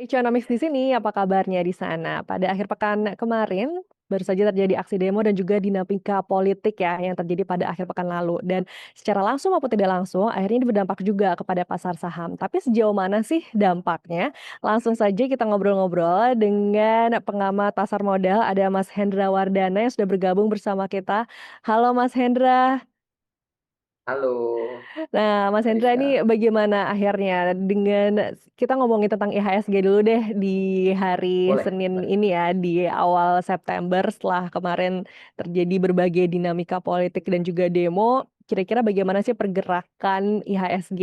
Economics di sini, apa kabarnya di sana? Pada akhir pekan kemarin, baru saja terjadi aksi demo dan juga dinamika politik ya yang terjadi pada akhir pekan lalu. Dan secara langsung maupun tidak langsung, akhirnya ini berdampak juga kepada pasar saham. Tapi sejauh mana sih dampaknya? Langsung saja kita ngobrol-ngobrol dengan pengamat pasar modal, ada Mas Hendra Wardana yang sudah bergabung bersama kita. Halo Mas Hendra. Halo, Nah, Mas Hendra ini Mariska. bagaimana akhirnya dengan kita ngomongin tentang IHSG dulu deh di hari Boleh Senin boleh. ini ya, di awal September setelah kemarin terjadi berbagai dinamika politik dan juga demo, kira-kira bagaimana sih pergerakan IHSG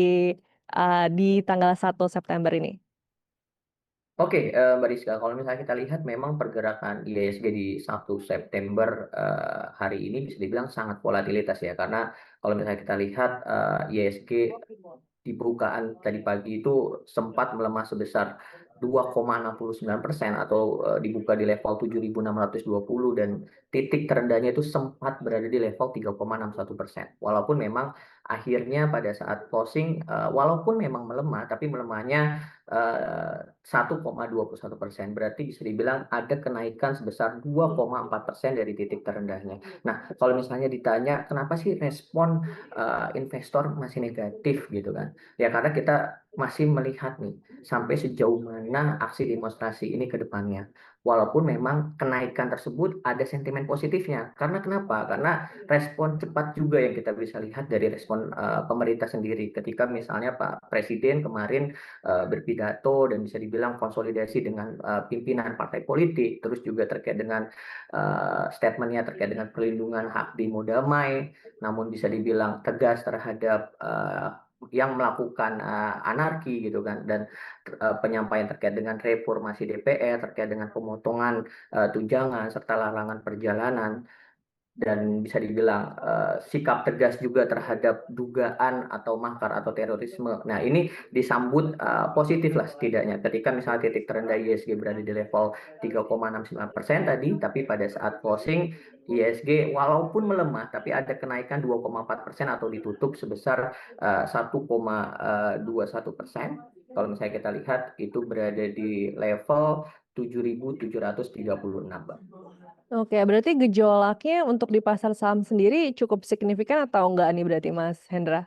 di tanggal 1 September ini? Oke, Mbak Rizka, kalau misalnya kita lihat memang pergerakan IHSG di 1 September hari ini bisa dibilang sangat volatilitas ya, karena kalau misalnya kita lihat IHSG di pembukaan tadi pagi itu sempat melemah sebesar 2,69% atau dibuka di level 7.620 dan titik terendahnya itu sempat berada di level 3,61%. Walaupun memang akhirnya pada saat closing, walaupun memang melemah, tapi melemahnya 1,21%. Berarti bisa dibilang ada kenaikan sebesar 2,4% dari titik terendahnya. Nah, kalau misalnya ditanya kenapa sih respon investor masih negatif gitu kan? Ya karena kita masih melihat nih sampai sejauh mana aksi demonstrasi ini ke depannya. Walaupun memang kenaikan tersebut ada sentimen positifnya. Karena kenapa? Karena respon cepat juga yang kita bisa lihat dari respon pemerintah sendiri. Ketika misalnya Pak Presiden kemarin berpidato dan bisa dibilang konsolidasi dengan pimpinan partai politik, terus juga terkait dengan statementnya terkait dengan perlindungan hak demo damai, namun bisa dibilang tegas terhadap yang melakukan anarki gitu kan, dan penyampaian terkait dengan reformasi DPR, terkait dengan pemotongan tunjangan serta larangan perjalanan, dan bisa dibilang sikap tegas juga terhadap dugaan atau makar atau terorisme. Nah, ini disambut positif lah setidaknya ketika misalnya titik terendah ISG berada di level 3,69% tadi, tapi pada saat closing ISG walaupun melemah tapi ada kenaikan 2,4% atau ditutup sebesar 1,21%. Kalau misalnya kita lihat itu berada di level 7.736, Bang. Oke, berarti gejolaknya untuk di pasar saham sendiri cukup signifikan atau enggak nih berarti Mas Hendra?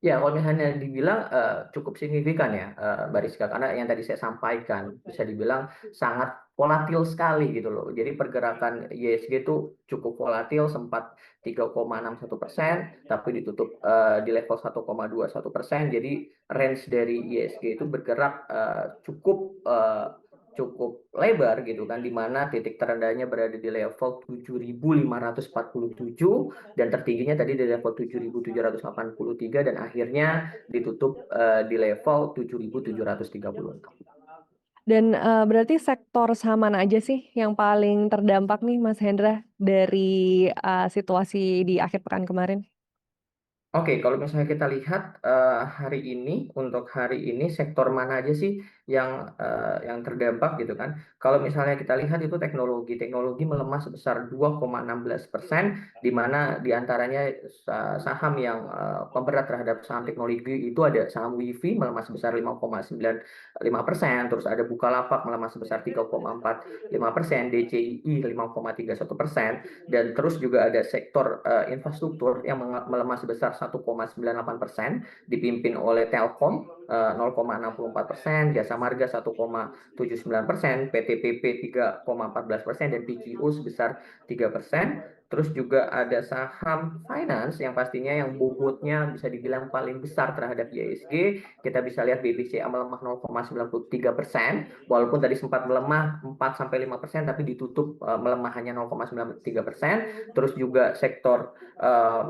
Ya, kalau misalnya dibilang cukup signifikan ya, Mbak Rizka, karena yang tadi saya sampaikan bisa dibilang sangat volatil sekali gitu loh. Jadi pergerakan IHSG itu cukup volatil, sempat 3,61%, tapi ditutup di level 1,21%. Jadi range dari IHSG itu bergerak cukup cukup lebar gitu kan, di mana titik terendahnya berada di level 7.547 dan tertingginya tadi di level 7.783 dan akhirnya ditutup di level 7.736. Dan, berarti sektor saham mana aja sih yang paling terdampak nih Mas Hendra dari, situasi di akhir pekan kemarin? Oke, kalau misalnya kita lihat untuk hari ini sektor mana aja sih yang terdampak gitu kan? Kalau misalnya kita lihat itu teknologi melemah sebesar 2,16%, di mana diantaranya saham yang pemberat terhadap saham teknologi itu ada saham WiFi melemah sebesar 5,95%, terus ada Bukalapak melemah sebesar 3,45%, DCII 5,31%, dan terus juga ada sektor infrastruktur yang melemah sebesar 1,98%, dipimpin oleh Telkom 0,64%, Jasa Marga 1,79%, PTPP 3,14%, dan PGO sebesar 3%. Terus juga ada saham finance yang pastinya yang bobotnya bisa dibilang paling besar terhadap IHSG. Kita bisa lihat BBCA melemah 0,93%, walaupun tadi sempat melemah 4-5%, tapi ditutup melemah hanya 0,93%. Terus juga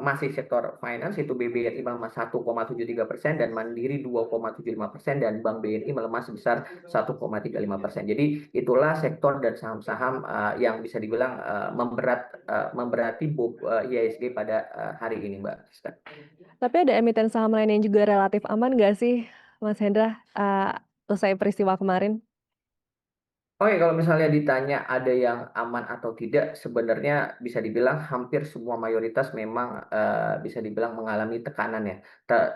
masih sektor finance itu BBRI melemah 1,73% dan Mandiri 2,75% dan Bank BNI melemah sebesar 1,35%. Jadi itulah sektor dan saham-saham yang bisa dibilang memberati IHSG pada hari ini, Mbak Rizka. Tapi ada emiten saham lain yang juga relatif aman nggak sih Mas Hendra, usai peristiwa kemarin? Oke, kalau misalnya ditanya ada yang aman atau tidak, sebenarnya bisa dibilang hampir semua mayoritas memang bisa dibilang mengalami tekanan ya,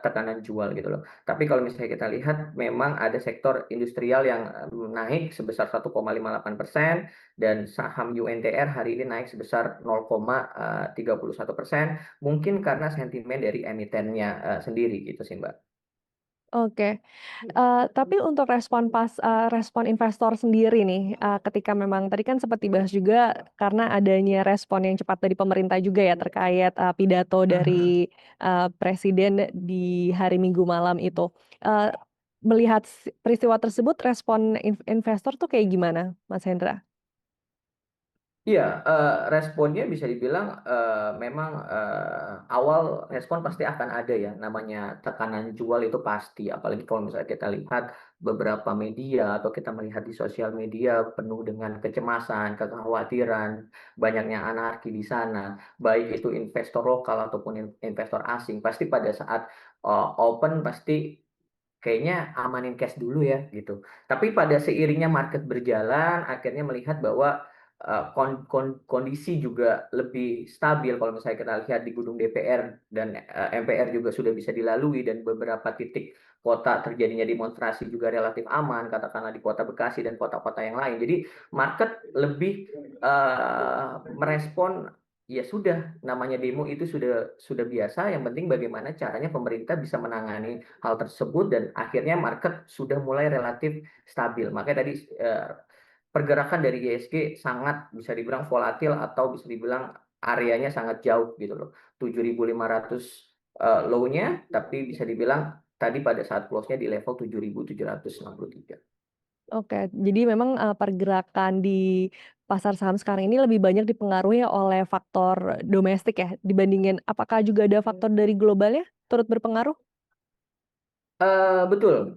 tekanan jual gitu loh. Tapi kalau misalnya kita lihat, memang ada sektor industrial yang naik sebesar 1,58% dan saham UNTR hari ini naik sebesar 0,31%. Mungkin karena sentimen dari emitennya sendiri gitu sih, Mbak. Oke. Tapi untuk respon investor sendiri nih, ketika memang tadi kan sempat dibahas juga karena adanya respon yang cepat dari pemerintah juga ya terkait, pidato Mhm. dari, presiden di hari Minggu malam itu. Eee, Melihat peristiwa tersebut respon investor tuh kayak gimana, Mas Hendra? Iya, responnya bisa dibilang, memang, awal respon pasti akan ada ya, namanya tekanan jual itu pasti, apalagi kalau misalnya kita lihat beberapa media atau kita melihat di sosial media penuh dengan kecemasan, kekhawatiran, banyaknya anarki di sana, baik itu investor lokal ataupun investor asing, pasti pada saat, open pasti kayaknya amanin cash dulu ya, gitu. Tapi pada seiringnya market berjalan, akhirnya melihat bahwa, kondisi juga lebih stabil kalau misalnya kita lihat di gedung DPR dan, MPR juga sudah bisa dilalui dan beberapa titik kota terjadinya demonstrasi juga relatif aman, katakanlah di kota Bekasi dan kota-kota yang lain. Jadi market lebih, merespon, ya sudah, namanya demo itu sudah biasa, yang penting bagaimana caranya pemerintah bisa menangani hal tersebut dan akhirnya market sudah mulai relatif stabil. Makanya tadi, pergerakan dari IHSG sangat bisa dibilang volatil atau bisa dibilang areanya sangat jauh gitu loh. 7.500, low-nya, tapi bisa dibilang tadi pada saat close-nya di level 7.763. Oke, jadi memang, pergerakan di pasar saham sekarang ini lebih banyak dipengaruhi oleh faktor domestik ya, dibandingin apakah juga ada faktor dari globalnya turut berpengaruh? Betul,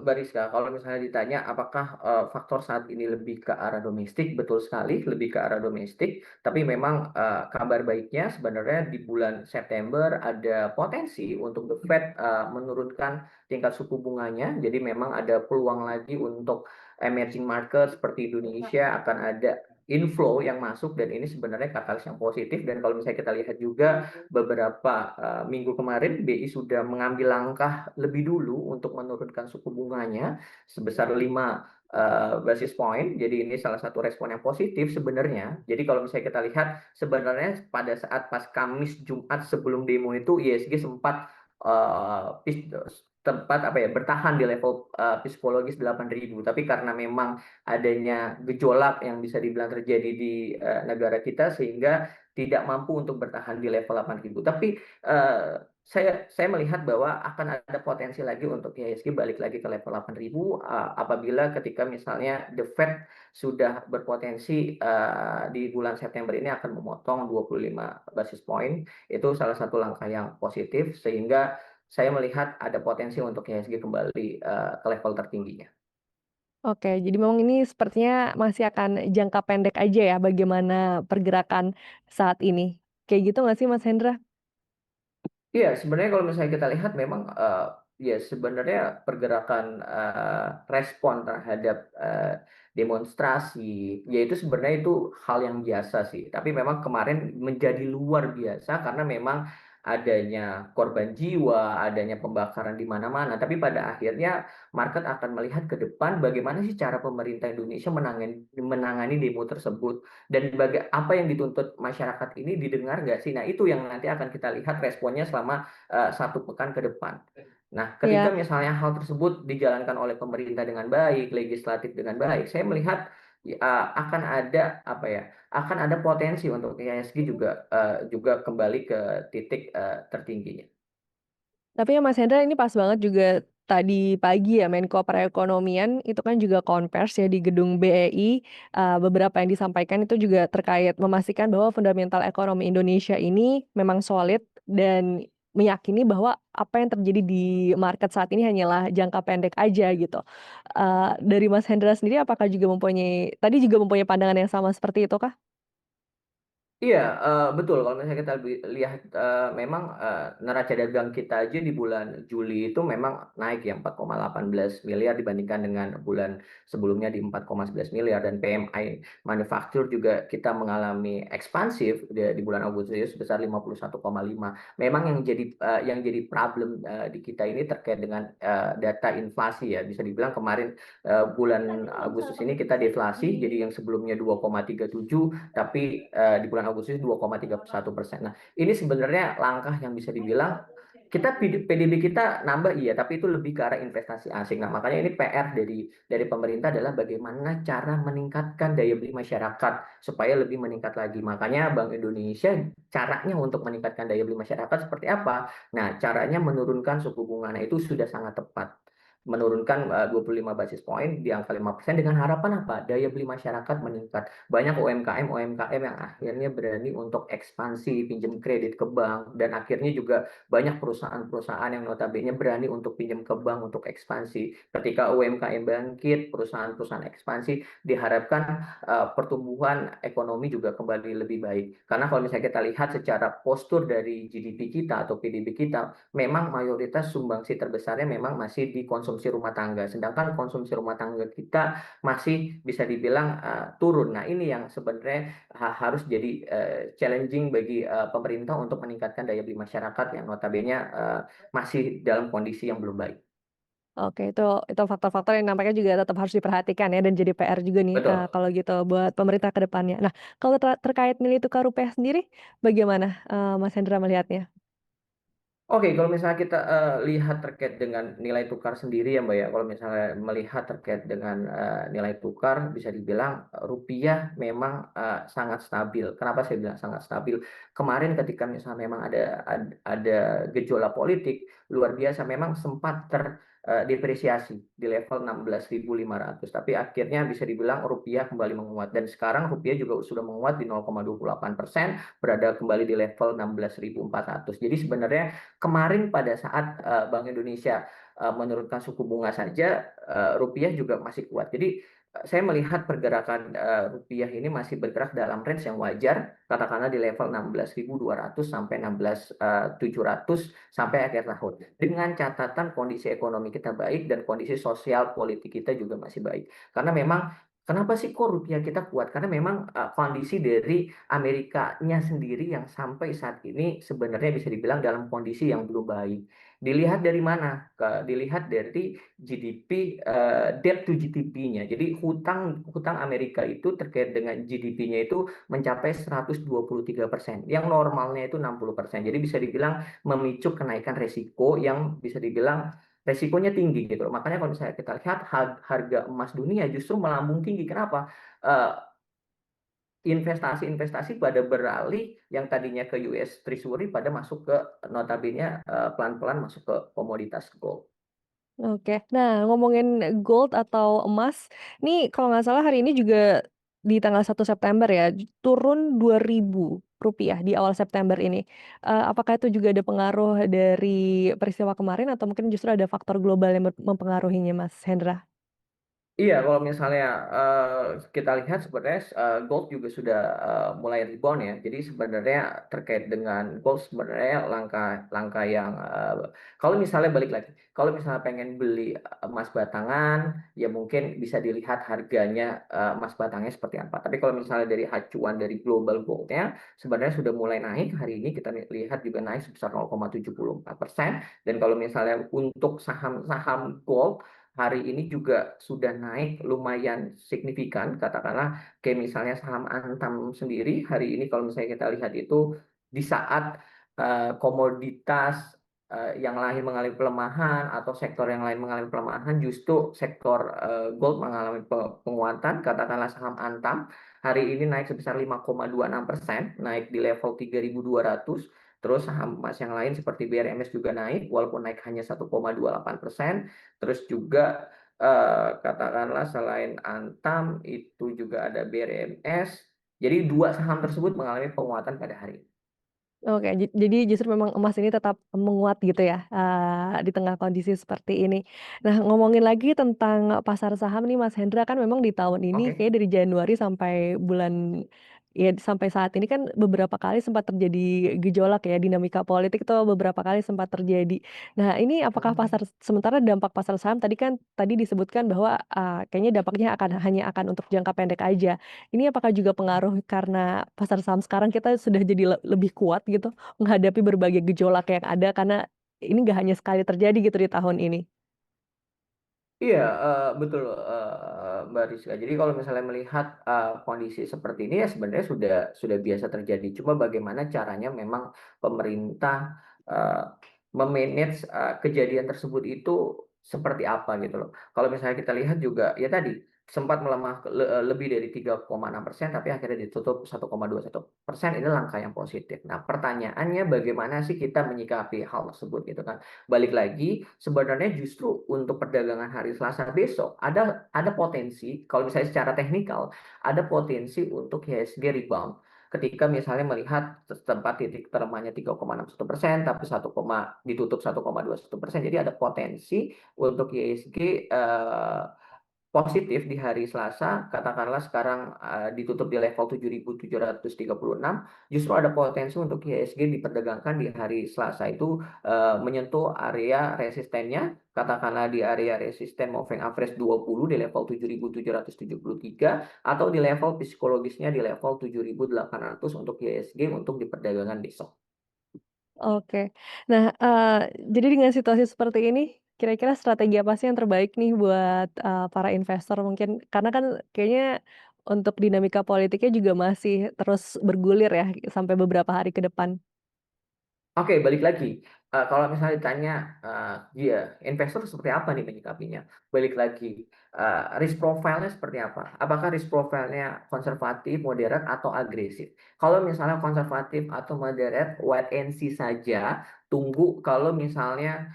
Mbak Rizka, kalau misalnya ditanya apakah, faktor saat ini lebih ke arah domestik, betul sekali lebih ke arah domestik, tapi memang, kabar baiknya sebenarnya di bulan September ada potensi untuk The Fed, menurunkan tingkat suku bunganya. Jadi memang ada peluang lagi untuk emerging market seperti Indonesia akan ada inflow yang masuk dan ini sebenarnya katalis yang positif dan kalau misalnya kita lihat juga beberapa, minggu kemarin BI sudah mengambil langkah lebih dulu untuk menurunkan suku bunganya sebesar 5 basis point. Jadi ini salah satu respon yang positif sebenarnya. Jadi kalau misalnya kita lihat sebenarnya pada saat pas Kamis, Jumat sebelum demo itu IHSG sempat, eee, pis tempat apa ya, bertahan di level, psikologis 8.000. Tapi karena memang adanya gejolak yang bisa dibilang terjadi di, negara kita sehingga tidak mampu untuk bertahan di level 8.000. Tapi, saya melihat bahwa akan ada potensi lagi untuk IHSG balik lagi ke level 8.000, apabila ketika misalnya The Fed sudah berpotensi, di bulan September ini akan memotong 25 basis point. Itu salah satu langkah yang positif sehingga saya melihat ada potensi untuk IHSG kembali, ke level tertingginya. Oke, jadi memang ini sepertinya masih akan jangka pendek aja ya bagaimana pergerakan saat ini. Kayak gitu nggak sih Mas Hendra? Iya, sebenarnya kalau misalnya kita lihat memang, ya sebenarnya pergerakan, respon terhadap, demonstrasi, ya itu sebenarnya itu hal yang biasa sih. Tapi memang kemarin menjadi luar biasa karena memang adanya korban jiwa, adanya pembakaran di mana-mana. Tapi pada akhirnya market akan melihat ke depan bagaimana sih cara pemerintah Indonesia menangani demo tersebut dan apa yang dituntut masyarakat ini didengar nggak sih? Nah, itu yang nanti akan kita lihat responnya selama, 1 pekan ke depan. Nah, ketika Iya. misalnya hal tersebut dijalankan oleh pemerintah dengan baik, legislatif dengan baik, saya melihat, akan ada, apa ya, akan ada potensi untuk IHSG juga kembali ke titik, tertingginya. Tapi ya Mas Hendra ini pas banget juga tadi pagi ya Menko Perekonomian itu kan juga konvers ya di gedung BEI, beberapa yang disampaikan itu juga terkait memastikan bahwa fundamental ekonomi Indonesia ini memang solid dan meyakini bahwa apa yang terjadi di market saat ini hanyalah jangka pendek aja gitu. Dari Mas Hendra sendiri apakah juga mempunyai tadi juga mempunyai pandangan yang sama seperti itu kah? Iya, betul kalau misalnya kita lihat, memang, neraca dagang kita aja di bulan Juli itu memang naik ya 4,18 miliar dibandingkan dengan bulan sebelumnya di 4,11 miliar dan PMI manufaktur juga kita mengalami ekspansif di bulan Agustus sebesar 51,5. Memang yang jadi problem, di kita ini terkait dengan, data inflasi ya, bisa dibilang kemarin, bulan Agustus ini kita deflasi, jadi yang sebelumnya 2,37 tapi di bulan Agustus 2,31%. Nah, ini sebenarnya langkah yang bisa dibilang kita PDB kita nambah iya, tapi itu lebih ke arah investasi asing. Nah, makanya ini PR dari pemerintah adalah bagaimana cara meningkatkan daya beli masyarakat supaya lebih meningkat lagi. Makanya Bank Indonesia caranya untuk meningkatkan daya beli masyarakat seperti apa? Nah, caranya menurunkan suku bunga. Nah, itu sudah sangat tepat menurunkan 25 basis point di angka 5% dengan harapan apa? Daya beli masyarakat meningkat. Banyak UMKM yang akhirnya berani untuk ekspansi pinjam kredit ke bank dan akhirnya juga banyak perusahaan-perusahaan yang notabene berani untuk pinjam ke bank untuk ekspansi. Ketika UMKM bangkit, perusahaan-perusahaan ekspansi diharapkan pertumbuhan ekonomi juga kembali lebih baik. Karena kalau misalnya kita lihat secara postur dari GDP kita atau PDB kita, memang mayoritas sumbangsi terbesarnya memang masih di konsumsi rumah tangga. Sedangkan konsumsi rumah tangga kita masih bisa dibilang turun. Nah, ini yang sebenarnya harus jadi challenging bagi pemerintah untuk meningkatkan daya beli masyarakat yang notabene masih dalam kondisi yang belum baik. Oke, itu faktor-faktor yang nampaknya juga tetap harus diperhatikan ya dan jadi PR juga nih, Betul. kalau gitu buat pemerintah ke depannya. Nah, kalau terkait nilai tukar rupiah sendiri bagaimana, Mas Hendra melihatnya? Oke, kalau misalnya kita, lihat terkait dengan nilai tukar sendiri ya, Mbak, ya, kalau misalnya melihat terkait dengan, nilai tukar bisa dibilang, rupiah memang, sangat stabil. Kenapa saya bilang sangat stabil? Kemarin ketika misalnya memang ada gejolak politik luar biasa, memang sempat depresiasi di level 16.500, tapi akhirnya bisa dibilang rupiah kembali menguat dan sekarang rupiah juga sudah menguat di 0,28%, berada kembali di level 16.400. Jadi sebenarnya kemarin pada saat Bank Indonesia menurunkan suku bunga saja, rupiah juga masih kuat. Jadi saya melihat pergerakan rupiah ini masih bergerak dalam range yang wajar, katakanlah di level 16.200 sampai 16.700 sampai akhir tahun. Dengan catatan kondisi ekonomi kita baik dan kondisi sosial politik kita juga masih baik. Karena memang kenapa sih kok rupiah kita kuat? Karena memang kondisi dari Amerikanya sendiri yang sampai saat ini sebenarnya bisa dibilang dalam kondisi yang belum baik. Dilihat dari mana? Dilihat dari GDP, debt to GDP-nya. Jadi hutang hutang Amerika itu terkait dengan GDP-nya itu mencapai 123%, yang normalnya itu 60%. Jadi bisa dibilang memicu kenaikan resiko yang bisa dibilang resikonya tinggi gitu. Makanya kalau misalnya kita lihat harga emas dunia justru melambung tinggi. Kenapa? Eh, Investasi-investasi pada beralih yang tadinya ke US Treasury pada masuk ke notabene pelan-pelan masuk ke komoditas gold. Oke. Nah, ngomongin gold atau emas, nih kalau nggak salah hari ini juga di tanggal 1 September ya, turun Rp2.000 di awal September ini. Apakah itu juga ada pengaruh dari peristiwa kemarin atau mungkin justru ada faktor global yang mempengaruhinya, Mas Hendra? Iya, kalau misalnya, kita lihat sebenarnya, gold juga sudah, mulai rebound ya. Jadi sebenarnya terkait dengan gold sebenarnya langkah langkah yang, kalau misalnya balik lagi, kalau misalnya pengen beli emas batangan, ya mungkin bisa dilihat harganya, emas batangnya seperti apa. Tapi kalau misalnya dari acuan dari global gold-nya, sebenarnya sudah mulai naik. Hari ini kita lihat juga naik sebesar 0,74%. Dan kalau misalnya untuk saham-saham gold, hari ini juga sudah naik lumayan signifikan, katakanlah kayak misalnya saham Antam sendiri hari ini kalau misalnya kita lihat itu di saat komoditas yang lain mengalami pelemahan atau sektor yang lain mengalami pelemahan, justru sektor gold mengalami penguatan, katakanlah saham Antam hari ini naik sebesar 5,26%, naik di level 3.200. Terus saham emas yang lain seperti BRMS juga naik, walaupun naik hanya 1,28%. Terus juga katakanlah selain Antam itu juga ada BRMS. Jadi dua saham tersebut mengalami penguatan pada hari ini. Oke, jadi justru memang emas ini tetap menguat gitu ya, di tengah kondisi seperti ini. Nah, ngomongin lagi tentang pasar saham nih Mas Hendra, kan memang di tahun ini Oke. kayaknya dari Januari sampai bulan ya sampai saat ini kan beberapa kali sempat terjadi gejolak ya, dinamika politik itu beberapa kali sempat terjadi. Nah, ini apakah sementara dampak pasar saham tadi disebutkan bahwa, kayaknya dampaknya hanya akan untuk jangka pendek aja. Ini apakah juga pengaruh karena pasar saham sekarang kita sudah jadi lebih kuat gitu menghadapi berbagai gejolak yang ada karena ini nggak hanya sekali terjadi gitu di tahun ini? Iya, betul, Mbak Rizka. Jadi kalau misalnya melihat, kondisi seperti ini ya sebenarnya sudah biasa terjadi. Cuma bagaimana caranya memang pemerintah, eee, kejadian tersebut itu seperti apa gitu loh. Kalau misalnya kita lihat juga ya tadi, sempat melemah lebih dari 3,6%, tapi akhirnya ditutup 1,21%, ini langkah yang positif. Nah, pertanyaannya bagaimana sih kita menyikapi hal tersebut gitu kan. Balik lagi, sebenarnya justru untuk perdagangan hari Selasa besok ada potensi kalau misalnya secara teknikal, ada potensi untuk IHSG rebound. Ketika misalnya melihat tempat titik teremahnya 3,61%, tapi ditutup 1,21%, jadi ada potensi untuk IHSG positif di hari Selasa, katakanlah sekarang, ditutup di level 7.736, justru ada potensi untuk IHSG diperdagangkan di hari Selasa itu, menyentuh area resistennya, katakanlah di area resisten moving average 20 di level 7.773 atau di level psikologisnya di level 7.800 untuk IHSG untuk diperdagangkan besok. Oke. Nah, jadi dengan situasi seperti ini, kira-kira strategi apa sih yang terbaik nih buat, para investor mungkin? Karena kan kayaknya untuk dinamika politiknya juga masih terus bergulir ya, sampai beberapa hari ke depan. Oke, balik lagi, kalau misalnya ditanya, dia investor seperti apa nih menyikapinya? Balik lagi, risk profile-nya seperti apa? Apakah risk profile-nya konservatif, moderat, atau agresif? Kalau misalnya konservatif atau moderate, wait and see saja, tunggu kalau misalnya,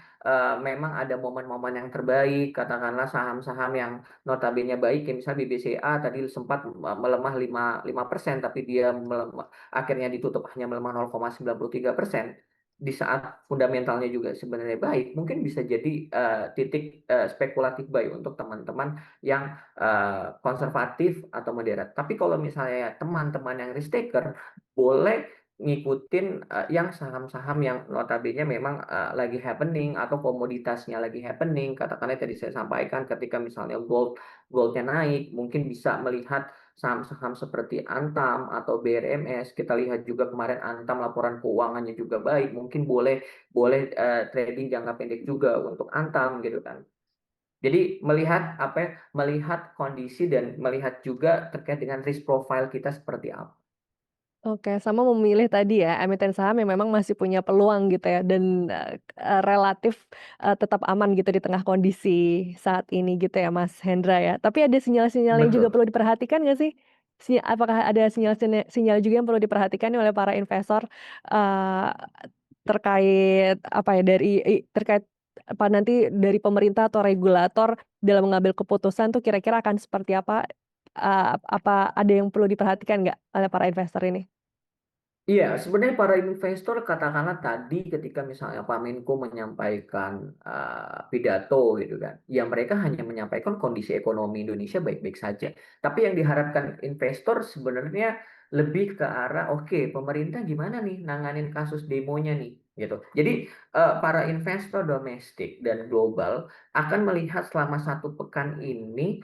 memang ada momen-momen yang terbaik, katakanlah saham-saham yang notabene baik, kayak misal BBCA tadi sempat melemah 5% tapi dia akhirnya ditutup hanya melemah 0,93%. Di saat fundamentalnya juga sebenarnya baik, mungkin bisa jadi, titik, spekulatif buy untuk teman-teman yang, konservatif atau moderat. Tapi kalau misalnya teman-teman yang risk taker, boleh ngikutin, yang saham-saham yang notabene memang, lagi happening atau komoditasnya lagi happening. Katakanlah tadi saya sampaikan ketika misalnya goldnya naik, mungkin bisa melihat saham-saham seperti Antam atau BRMS, kita lihat juga kemarin Antam laporan keuangannya juga baik, mungkin boleh boleh, trading jangka pendek juga untuk Antam gitu kan. Jadi melihat apa ya, melihat kondisi dan melihat juga terkait dengan risk profile kita seperti apa. Oke, sama memilih tadi ya, emiten saham yang memang masih punya peluang gitu ya dan, relatif, tetap aman gitu di tengah kondisi saat ini gitu ya, Mas Hendra ya. Tapi ada sinyal-sinyal yang juga Betul. perlu diperhatikan nggak sih? Apakah ada sinyal juga yang perlu diperhatikan nih oleh para investor, eee, terkait apa ya, terkait apa nanti dari pemerintah atau regulator dalam mengambil keputusan tuh kira-kira akan seperti apa? Apa ada yang perlu diperhatikan nggak oleh para investor ini? Iya, sebenarnya para investor katakanlah tadi ketika misalnya Pak Menko menyampaikan, pidato gitu kan, ya mereka hanya menyampaikan kondisi ekonomi Indonesia baik-baik saja. Tapi yang diharapkan investor sebenarnya lebih ke arah, "Oke, pemerintah gimana nih nanganin kasus demonya nih?" Gitu. Jadi, para investor domestik dan global akan melihat selama 1 pekan ini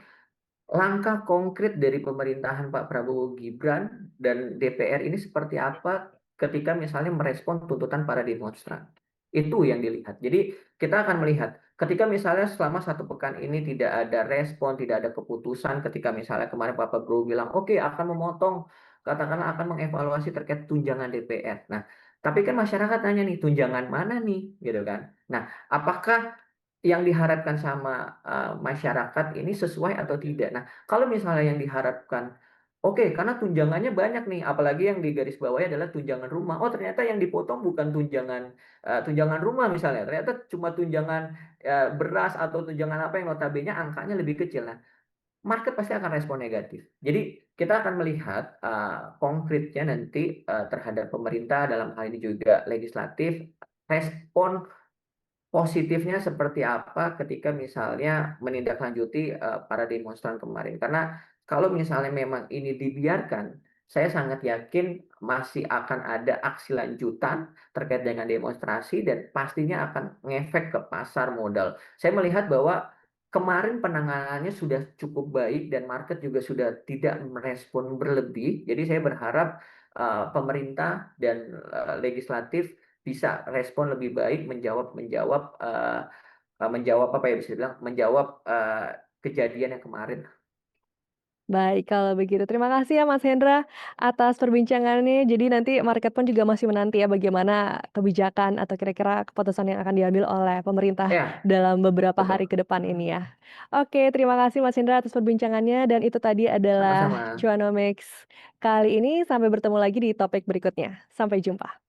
langkah konkret dari pemerintahan Pak Prabowo Gibran dan DPR ini seperti apa ketika misalnya merespon tuntutan para demonstran. Itu yang dilihat. Jadi kita akan melihat ketika misalnya selama 1 pekan ini tidak ada respon, tidak ada keputusan ketika misalnya kemarin Pak Prabowo bilang, "Oke, akan memotong, katakanlah akan mengevaluasi terkait tunjangan DPR." Nah, tapi kan masyarakat tanya nih, "Tunjangan mana nih?" Gitu kan. Nah, apakah yang diharapkan sama, masyarakat ini sesuai atau tidak? Nah, kalau misalnya yang diharapkan, oke, karena tunjangannya banyak nih, apalagi yang digarisbawahi adalah tunjangan rumah. Oh, ternyata yang dipotong bukan tunjangan rumah misalnya, ternyata cuma tunjangan, beras atau tunjangan apa yang notabene angkanya lebih kecil. Nah, market pasti akan respon negatif. Jadi kita akan melihat, konkretnya nanti, terhadap pemerintah dalam hal ini juga legislatif, respon positifnya seperti apa ketika misalnya menindaklanjuti, para demonstran kemarin. Karena kalau misalnya memang ini dibiarkan, saya sangat yakin masih akan ada aksi lanjutan terkait dengan demonstrasi dan pastinya akan ngefek ke pasar modal. Saya melihat bahwa kemarin penanganannya sudah cukup baik dan market juga sudah tidak merespon berlebih. Jadi saya berharap pemerintah dan legislatif bisa respon lebih baik menjawab menjawab menjawab apa ya bisa dibilang menjawab kejadian yang kemarin. Baik, kalau begitu terima kasih ya Mas Hendra atas perbincangannya. Jadi nanti market pun juga masih menanti ya bagaimana kebijakan atau kira-kira keputusan yang akan diambil oleh pemerintah Ya, dalam beberapa hari betul. ke depan ini ya. Oke, terima kasih Mas Hendra atas perbincangannya dan itu tadi adalah Sama-sama. Cuanomics kali ini. Sampai bertemu lagi di topik berikutnya. Sampai jumpa.